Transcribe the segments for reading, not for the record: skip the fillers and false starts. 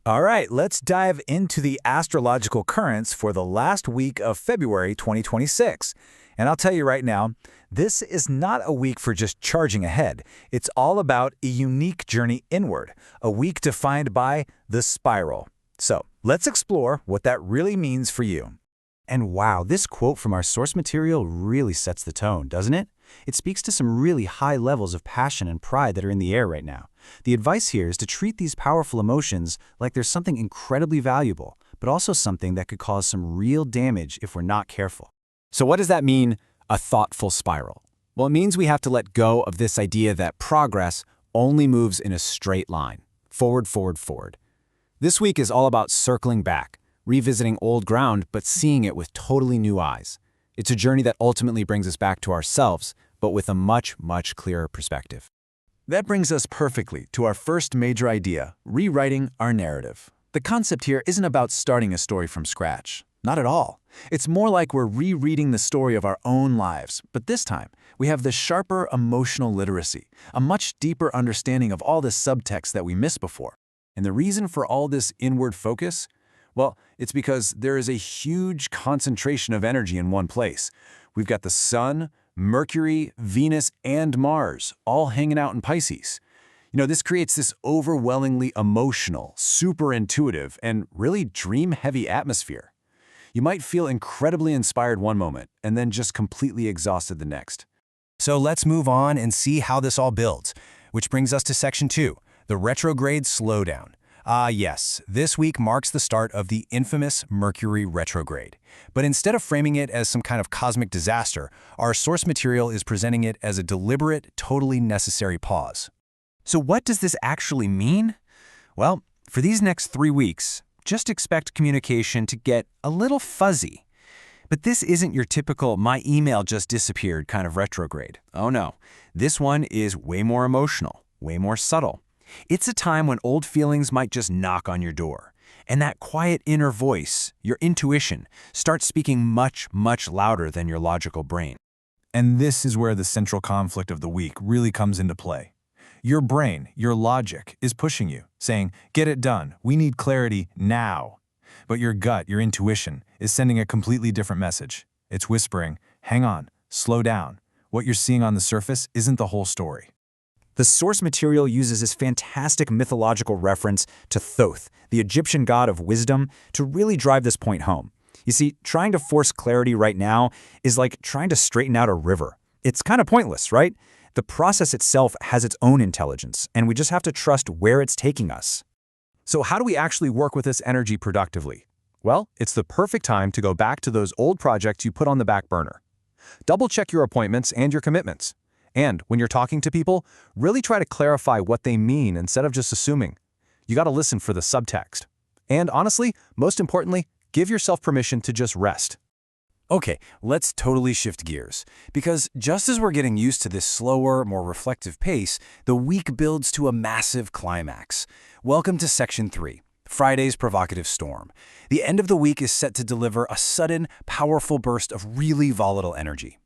All right, let's dive into the astrological currents for the last week of February 2026. And I'll tell you right now, this is not a week for just charging ahead. It's all about a unique journey inward, a week defined by the spiral. So let's explore what that really means for you. And wow, this quote from our source material really sets the tone, doesn't it? It speaks to some really high levels of passion and pride that are in the air right now. The advice here is to treat these powerful emotions like there's something incredibly valuable, but also something that could cause some real damage if we're not careful. So what does that mean, a thoughtful spiral? Well, it means we have to let go of this idea that progress only moves in a straight line, forward, forward, forward. This week is all about circling back, revisiting old ground, but seeing it with totally new eyes. It's a journey that ultimately brings us back to ourselves, but with a much, much clearer perspective. That brings us perfectly to our first major idea, rewriting our narrative. The concept here isn't about starting a story from scratch. Not at all. It's more like we're rereading the story of our own lives, but this time, we have the sharper emotional literacy, a much deeper understanding of all the subtext that we missed before. And the reason for all this inward focus? Well, it's because there is a huge concentration of energy in one place. We've got the Sun, Mercury, Venus, and Mars all hanging out in Pisces. This creates this overwhelmingly emotional, super intuitive, and really dream-heavy atmosphere. You might feel incredibly inspired one moment and then just completely exhausted the next. So let's move on and see how this all builds, which brings us to Section 2, the retrograde slowdown. Yes, this week marks the start of the infamous Mercury retrograde. But instead of framing it as some kind of cosmic disaster, our source material is presenting it as a deliberate, totally necessary pause. So what does this actually mean? Well, for these next 3 weeks, just expect communication to get a little fuzzy. But this isn't your typical "my email just disappeared" kind of retrograde. Oh no, this one is way more emotional, way more subtle. It's a time when old feelings might just knock on your door, and that quiet inner voice, your intuition, starts speaking much, much louder than your logical brain. And this is where the central conflict of the week really comes into play. Your brain, your logic, is pushing you, saying, "Get it done, we need clarity now." But your gut, your intuition, is sending a completely different message. It's whispering, "Hang on, slow down. What you're seeing on the surface isn't the whole story." The source material uses this fantastic mythological reference to Thoth, the Egyptian god of wisdom, to really drive this point home. You see, trying to force clarity right now is like trying to straighten out a river. It's kind of pointless, right? The process itself has its own intelligence, and we just have to trust where it's taking us. So how do we actually work with this energy productively? Well, it's the perfect time to go back to those old projects you put on the back burner. Double-check your appointments and your commitments. And when you're talking to people, really try to clarify what they mean instead of just assuming. You got to listen for the subtext. And honestly, most importantly, give yourself permission to just rest. Okay, let's totally shift gears, because just as we're getting used to this slower, more reflective pace, the week builds to a massive climax. Welcome to Section 3, Friday's provocative storm. The end of the week is set to deliver a sudden, powerful burst of really volatile energy.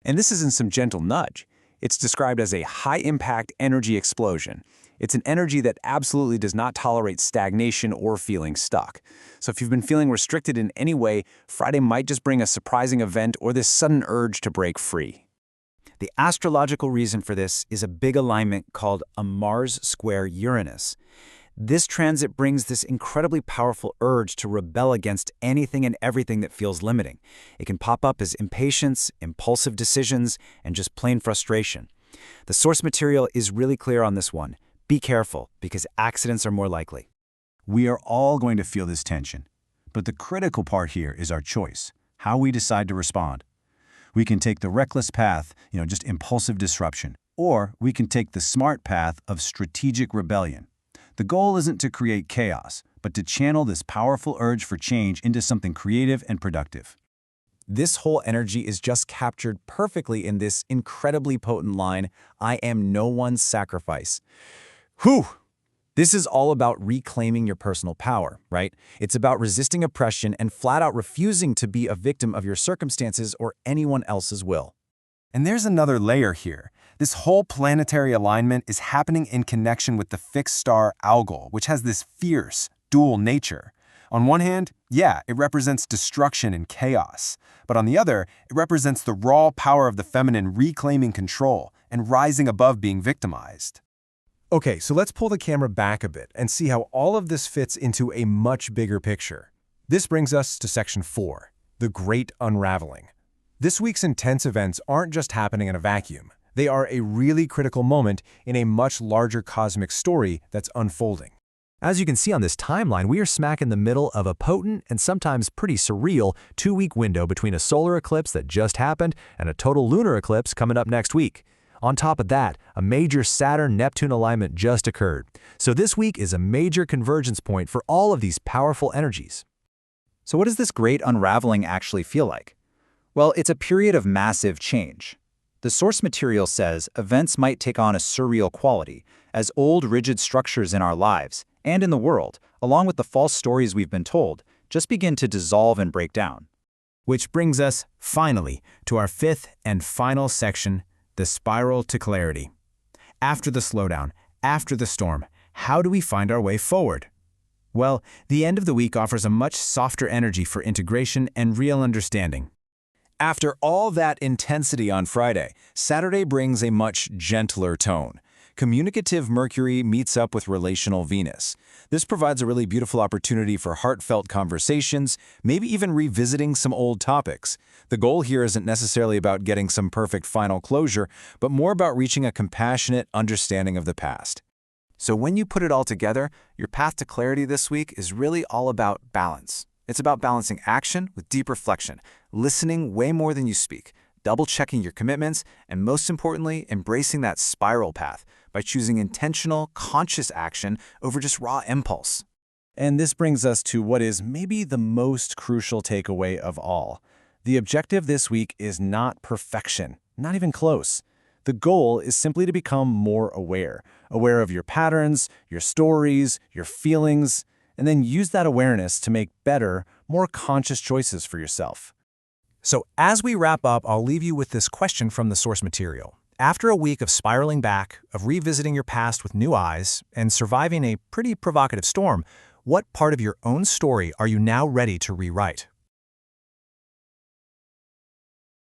And this isn't some gentle nudge. It's described as a high-impact energy explosion. It's an energy that absolutely does not tolerate stagnation or feeling stuck. So if you've been feeling restricted in any way, Friday might just bring a surprising event or this sudden urge to break free. The astrological reason for this is a big alignment called a Mars square Uranus. This transit brings this incredibly powerful urge to rebel against anything and everything that feels limiting. It can pop up as impatience, impulsive decisions, and just plain frustration. The source material is really clear on this one. Be careful, because accidents are more likely. We are all going to feel this tension, but the critical part here is our choice, how we decide to respond. We can take the reckless path, just impulsive disruption, or we can take the smart path of strategic rebellion. The goal isn't to create chaos, but to channel this powerful urge for change into something creative and productive. This whole energy is just captured perfectly in this incredibly potent line, "I am no one's sacrifice." Whew! This is all about reclaiming your personal power, right? It's about resisting oppression and flat out refusing to be a victim of your circumstances or anyone else's will. And there's another layer here. This whole planetary alignment is happening in connection with the fixed star Algol, which has this fierce, dual nature. On one hand, yeah, it represents destruction and chaos. But on the other, it represents the raw power of the feminine reclaiming control and rising above being victimized. Okay, so let's pull the camera back a bit and see how all of this fits into a much bigger picture. This brings us to Section 4, the Great Unraveling. This week's intense events aren't just happening in a vacuum. They are a really critical moment in a much larger cosmic story that's unfolding. As you can see on this timeline, we are smack in the middle of a potent and sometimes pretty surreal 2-week window between a solar eclipse that just happened and a total lunar eclipse coming up next week. On top of that, a major Saturn-Neptune alignment just occurred. So this week is a major convergence point for all of these powerful energies. So what does this great unraveling actually feel like? Well, it's a period of massive change. The source material says events might take on a surreal quality, as old rigid structures in our lives and in the world, along with the false stories we've been told, just begin to dissolve and break down. Which brings us, finally, to our fifth and final section, the spiral to clarity. After the slowdown, after the storm, how do we find our way forward? Well, the end of the week offers a much softer energy for integration and real understanding. After all that intensity on Friday, Saturday brings a much gentler tone. Communicative Mercury meets up with relational Venus. This provides a really beautiful opportunity for heartfelt conversations, maybe even revisiting some old topics. The goal here isn't necessarily about getting some perfect final closure, but more about reaching a compassionate understanding of the past. So when you put it all together, your path to clarity this week is really all about balance. It's about balancing action with deep reflection, listening way more than you speak, double-checking your commitments, and most importantly, embracing that spiral path by choosing intentional, conscious action over just raw impulse. And this brings us to what is maybe the most crucial takeaway of all. The objective this week is not perfection, not even close. The goal is simply to become more aware of your patterns, your stories, your feelings, and then use that awareness to make better, more conscious choices for yourself. So as we wrap up, I'll leave you with this question from the source material. After a week of spiraling back, of revisiting your past with new eyes, and surviving a pretty provocative storm, what part of your own story are you now ready to rewrite?